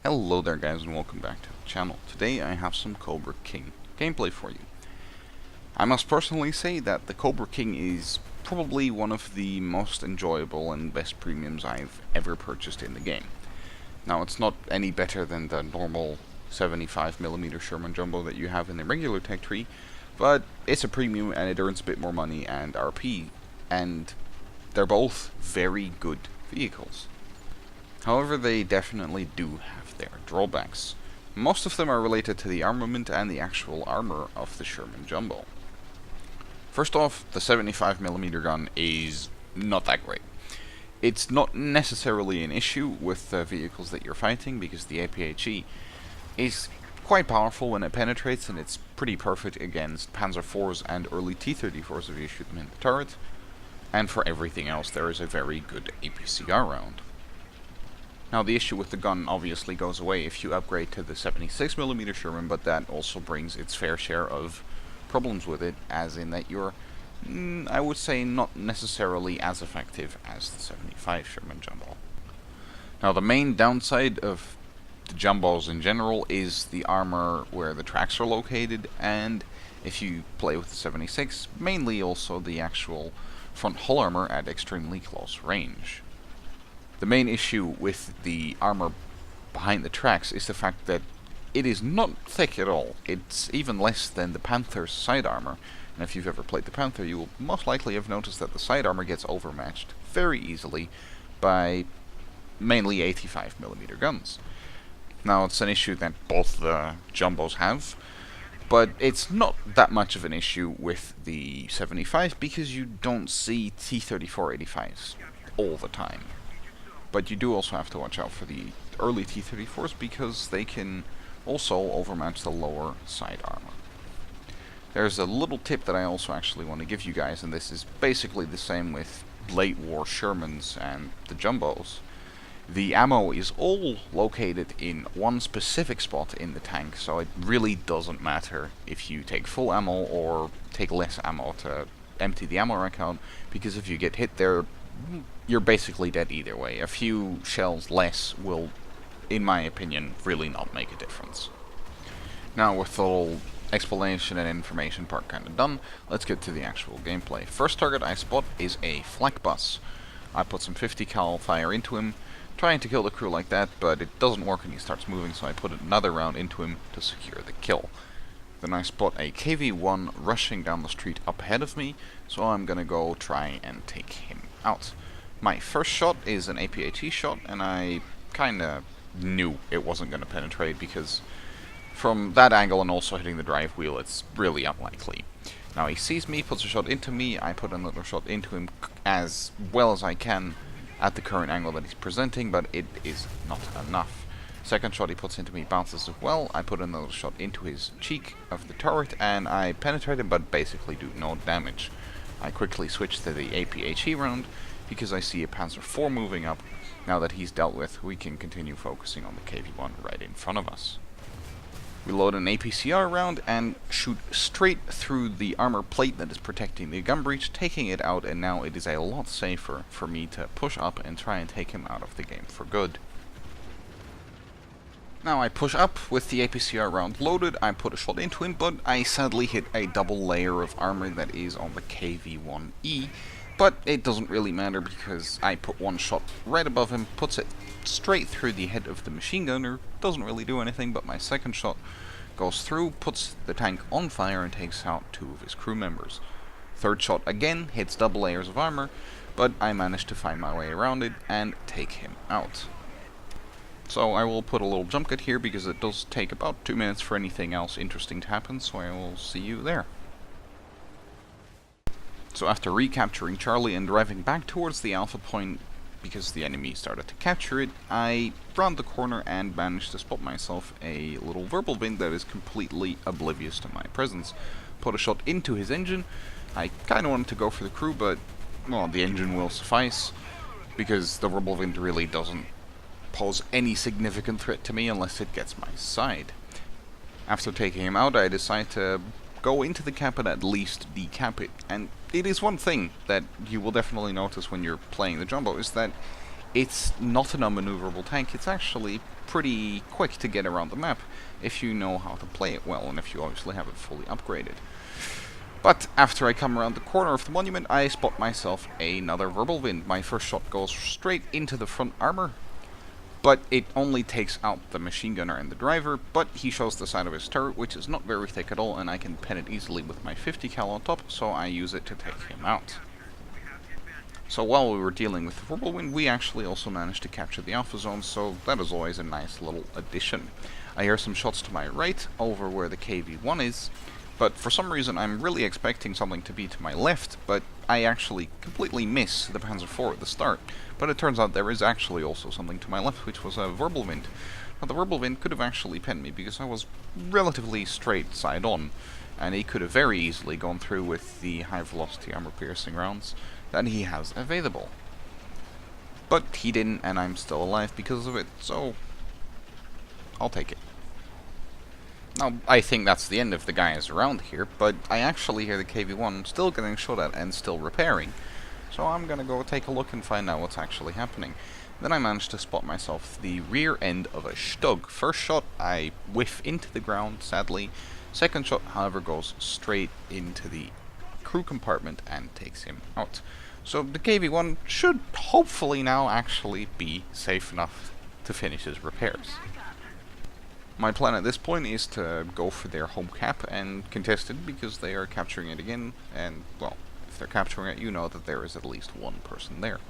Hello there guys and welcome back to the channel. Today I have some Cobra King gameplay for you. I must personally say that the Cobra King is probably one of the most enjoyable and best premiums I've ever purchased in the game. Now it's not any better than the normal 75mm Sherman Jumbo that you have in the regular tech tree, but it's a premium and it earns a bit more money and RP, and they're both very good vehicles. However, they definitely do have their drawbacks. Most of them are related to the armament and the actual armor of the Sherman Jumbo. First off, the 75mm gun is not that great. It's not necessarily an issue with the vehicles that you're fighting, because the APHE is quite powerful when it penetrates, and it's pretty perfect against Panzer IVs and early T-34s if you shoot them in the turret. And for everything else, there is a very good APCR round. Now the issue with the gun obviously goes away if you upgrade to the 76mm Sherman, but that also brings its fair share of problems with it, as in that you're, I would say, not necessarily as effective as the 75 Sherman Jumbo. Now the main downside of the Jumbos in general is the armor where the tracks are located, and if you play with the 76, mainly also the actual front hull armor at extremely close range. The main issue with the armor behind the tracks is the fact that it is not thick at all. It's even less than the Panther's side armor, and if you've ever played the Panther, you will most likely have noticed that the side armor gets overmatched very easily by mainly 85mm guns. Now, it's an issue that both the Jumbos have, but it's not that much of an issue with the 75 because you don't see T-34 85s all the time. But you do also have to watch out for the early T-34s because they can also overmatch the lower side armor. There's a little tip that I also actually want to give you guys, and this is basically the same with late war Shermans and the Jumbos. The ammo is all located in one specific spot in the tank, so it really doesn't matter if you take full ammo or take less ammo to empty the ammo rack out, because if you get hit there, you're basically dead either way. A few shells less will, in my opinion, really not make a difference. Now, with the little explanation and information part kind of done, let's get to the actual gameplay. First target I spot is a flak bus. I put some 50 cal fire into him, trying to kill the crew like that, but it doesn't work and he starts moving, so I put another round into him to secure the kill. Then I spot a KV-1 rushing down the street up ahead of me, so I'm gonna go try and take him out. My first shot is an APHE shot, and I kinda knew it wasn't gonna penetrate because from that angle and also hitting the drive wheel, it's really unlikely. Now he sees me, puts a shot into me, I put another shot into him as well as I can at the current angle that he's presenting, but it is not enough. Second shot he puts into me bounces as well, I put another shot into his cheek of the turret, and I penetrate him but basically do no damage. I quickly switch to the APHE round, because I see a Panzer IV moving up. Now that he's dealt with, we can continue focusing on the KV-1 right in front of us. We load an APCR round and shoot straight through the armor plate that is protecting the gun breech, taking it out, and now it is a lot safer for me to push up and try and take him out of the game for good. Now I push up with the APCR round loaded, I put a shot into him, but I sadly hit a double layer of armor that is on the KV-1E, but it doesn't really matter because I put one shot right above him, puts it straight through the head of the machine gunner, doesn't really do anything, but my second shot goes through, puts the tank on fire and takes out two of his crew members. Third shot again hits double layers of armor, but I managed to find my way around it and take him out. So I will put a little jump cut here because it does take about 2 minutes for anything else interesting to happen, so I will see you there. So after recapturing Charlie and driving back towards the Alpha point, because the enemy started to capture it, I round the corner and managed to spot myself a little verbal bin that is completely oblivious to my presence. Put a shot into his engine. I kinda wanted to go for the crew, but, well, the engine will suffice, because the verbal bin really doesn't pose any significant threat to me unless it gets my side. After taking him out, I decide to go into the cap and at least decap it, and it is one thing that you will definitely notice when you're playing the Jumbo, is that it's not an unmaneuverable tank. It's actually pretty quick to get around the map if you know how to play it well, and if you obviously have it fully upgraded. But after I come around the corner of the monument, I spot myself another verbal wind. My first shot goes straight into the front armor, but it only takes out the machine gunner and the driver, but he shows the side of his turret, which is not very thick at all, and I can pen it easily with my 50 cal on top, so I use it to take him out. So while we were dealing with the whirlwind, we actually also managed to capture the alpha zone, so that is always a nice little addition. I hear some shots to my right, over where the KV-1 is, but for some reason I'm really expecting something to be to my left, but I actually completely miss the Panzer IV at the start. But it turns out there is actually also something to my left, which was a Wirbelwind. Now the Wirbelwind could have actually penned me, because I was relatively straight side on, and he could have very easily gone through with the high velocity armor piercing rounds that he has available. But he didn't, and I'm still alive because of it, so I'll take it. Now, I think that's the end of the guys around here, but I actually hear the KV-1 still getting shot at and still repairing. So I'm gonna go take a look and find out what's actually happening. Then I managed to spot myself the rear end of a Stug. First shot, I whiff into the ground, sadly. Second shot, however, goes straight into the crew compartment and takes him out. So the KV-1 should hopefully now actually be safe enough to finish his repairs. My plan at this point is to go for their home cap and contest it, because they are capturing it again, and, well, if they're capturing it, you know that there is at least one person there.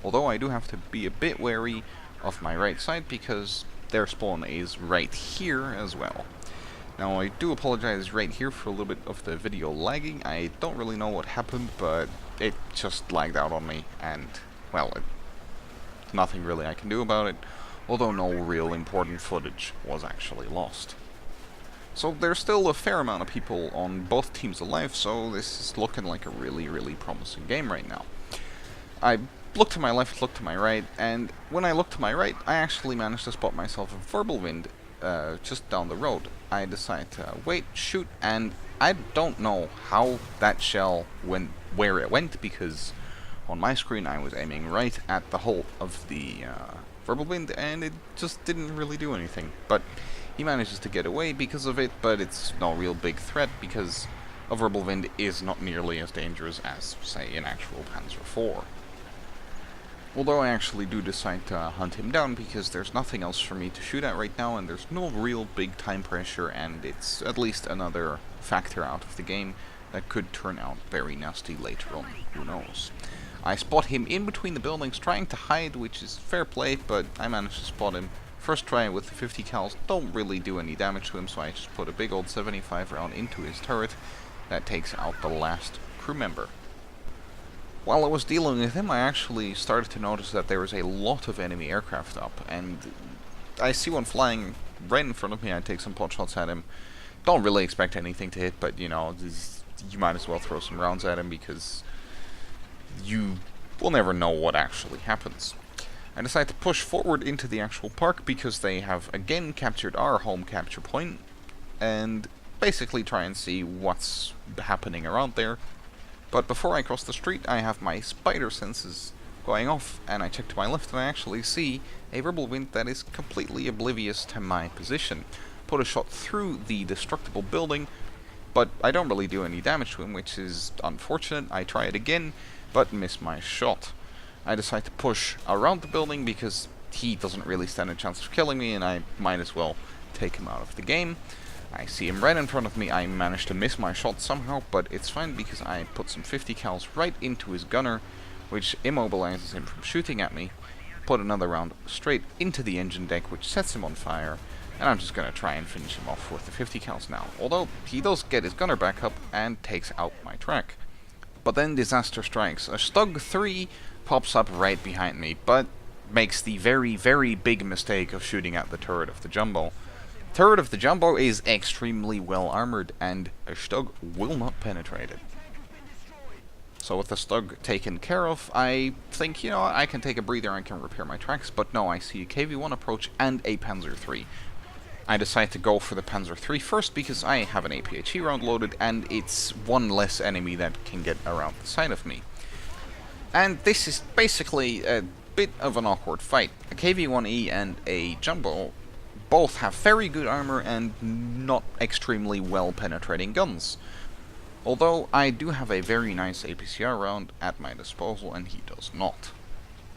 Although I do have to be a bit wary of my right side, because their spawn is right here as well. Now, I do apologize right here for a little bit of the video lagging. I don't really know what happened, but it just lagged out on me, and, well, nothing really I can do about it. Although no real important footage was actually lost. So there's still a fair amount of people on both teams alive, so this is looking like a really promising game right now. I look to my left, look to my right, and when I look to my right, I actually managed to spot myself a Wirbelwind just down the road. I decide to wait, shoot, and I don't know how that shell went, where it went, because on my screen I was aiming right at the hull of the Wirbelwind, and it just didn't really do anything. But he manages to get away because of it, but it's no real big threat, because a Wirbelwind is not nearly as dangerous as, say, an actual Panzer IV. Although I actually do decide to hunt him down, because there's nothing else for me to shoot at right now, and there's no real big time pressure, and it's at least another factor out of the game that could turn out very nasty later on, who knows. I spot him in between the buildings trying to hide, which is fair play, but I managed to spot him. First try with the 50 cals, don't really do any damage to him, so I just put a big old 75 round into his turret that takes out the last crew member. While I was dealing with him, I actually started to notice that there was a lot of enemy aircraft up, and I see one flying right in front of me. I take some pot shots at him. Don't really expect anything to hit, but you know, you might as well throw some rounds at him, because you will never know what actually happens. I decide to push forward into the actual park, because they have again captured our home capture point, and basically try and see what's happening around there. But before I cross the street, I have my spider senses going off, and I check to my left, and I actually see a Wirbelwind that is completely oblivious to my position. Put a shot through the destructible building, but I don't really do any damage to him, which is unfortunate. I try it again, but miss my shot. I decide to push around the building, because he doesn't really stand a chance of killing me, and I might as well take him out of the game. I see him right in front of me. I managed to miss my shot somehow, but it's fine, because I put some 50 cals right into his gunner, which immobilizes him from shooting at me. Put another round straight into the engine deck, which sets him on fire, and I'm just gonna try and finish him off with the 50 cals now. Although, he does get his gunner back up and takes out my track. But then disaster strikes. A Stug 3 pops up right behind me, but makes the very big mistake of shooting at the turret of the Jumbo. Turret of the Jumbo is extremely well armored, and a Stug will not penetrate it. So with the Stug taken care of, I think, you know, I can take a breather and can repair my tracks, but no, I see a KV-1 approach and a Panzer III. I decide to go for the Panzer III first, because I have an APHE round loaded, and it's one less enemy that can get around the side of me. And this is basically a bit of an awkward fight. A KV-1E and a Jumbo both have very good armor and not extremely well penetrating guns. Although I do have a very nice APCR round at my disposal and he does not.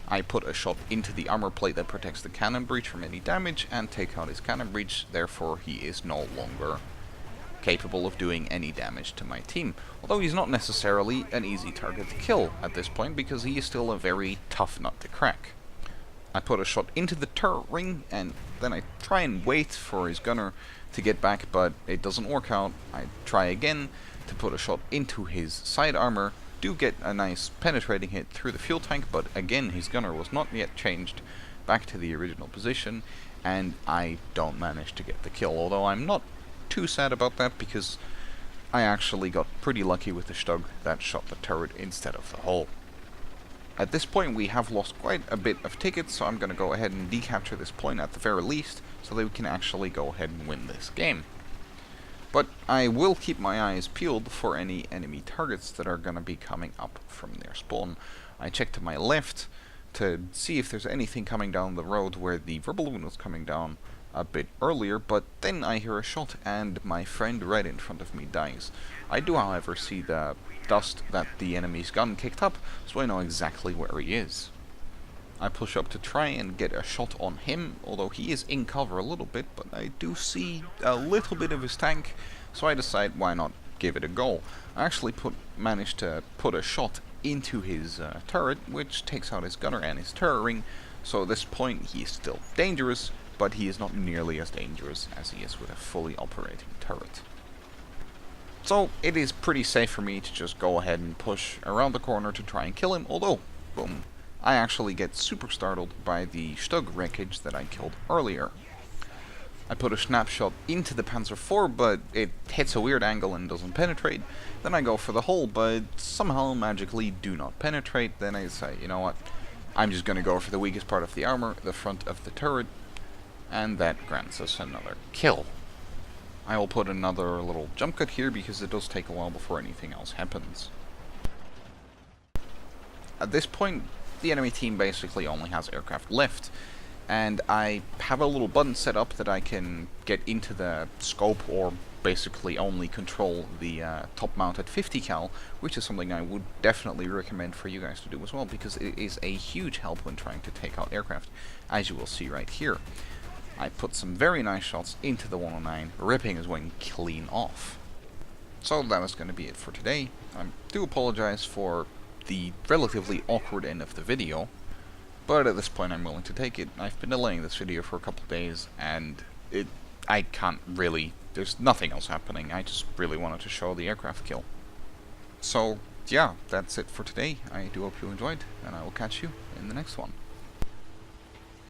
I put a shot into the armor plate that protects the cannon breech from any damage and take out his cannon breech, therefore he is no longer capable of doing any damage to my team. Although he's not necessarily an easy target to kill at this point because he is still a very tough nut to crack. I put a shot into the turret ring and then I try and wait for his gunner to get back, but it doesn't work out. I try again to put a shot into his side armor, do get a nice penetrating hit through the fuel tank, but again his gunner was not yet changed back to the original position and I don't manage to get the kill, although I'm not too sad about that because I actually got pretty lucky with the Stug that shot the turret instead of the hull. At this point we have lost quite a bit of tickets, so I'm going to go ahead and decapture this point at the very least, so that we can actually go ahead and win this game. But I will keep my eyes peeled for any enemy targets that are going to be coming up from their spawn. I check to my left to see if there's anything coming down the road where the Verballoon was coming down a bit earlier, but then I hear a shot and my friend right in front of me dies. I do, however, see the dust that the enemy's gun kicked up, so I know exactly where he is. I push up to try and get a shot on him, although he is in cover a little bit, but I do see a little bit of his tank, so I decide why not give it a go. I actually managed to put a shot into his turret, which takes out his gunner and his turret ring, so at this point he is still dangerous, but he is not nearly as dangerous as he is with a fully operating turret. So it is pretty safe for me to just go ahead and push around the corner to try and kill him, although, boom, I actually get super startled by the Stug wreckage that I killed earlier. I put a snapshot into the Panzer IV, but it hits a weird angle and doesn't penetrate. Then I go for the hull, but somehow magically do not penetrate. Then I say, you know what, I'm just going to go for the weakest part of the armor, the front of the turret, and that grants us another kill. I will put another little jump cut here because it does take a while before anything else happens. At this point, the enemy team basically only has aircraft left, and I have a little button set up that I can get into the scope or basically only control the top-mounted 50 cal, which is something I would definitely recommend for you guys to do as well, because it is a huge help when trying to take out aircraft, as you will see right here. I put some very nice shots into the 109, ripping his wing clean off. So that was going to be it for today. I do apologize for the relatively awkward end of the video, but at this point I'm willing to take it. I've been delaying this video for a couple of days, and I can't really, there's nothing else happening. I just really wanted to show the aircraft kill. So yeah, that's it for today. I do hope you enjoyed, and I will catch you in the next one.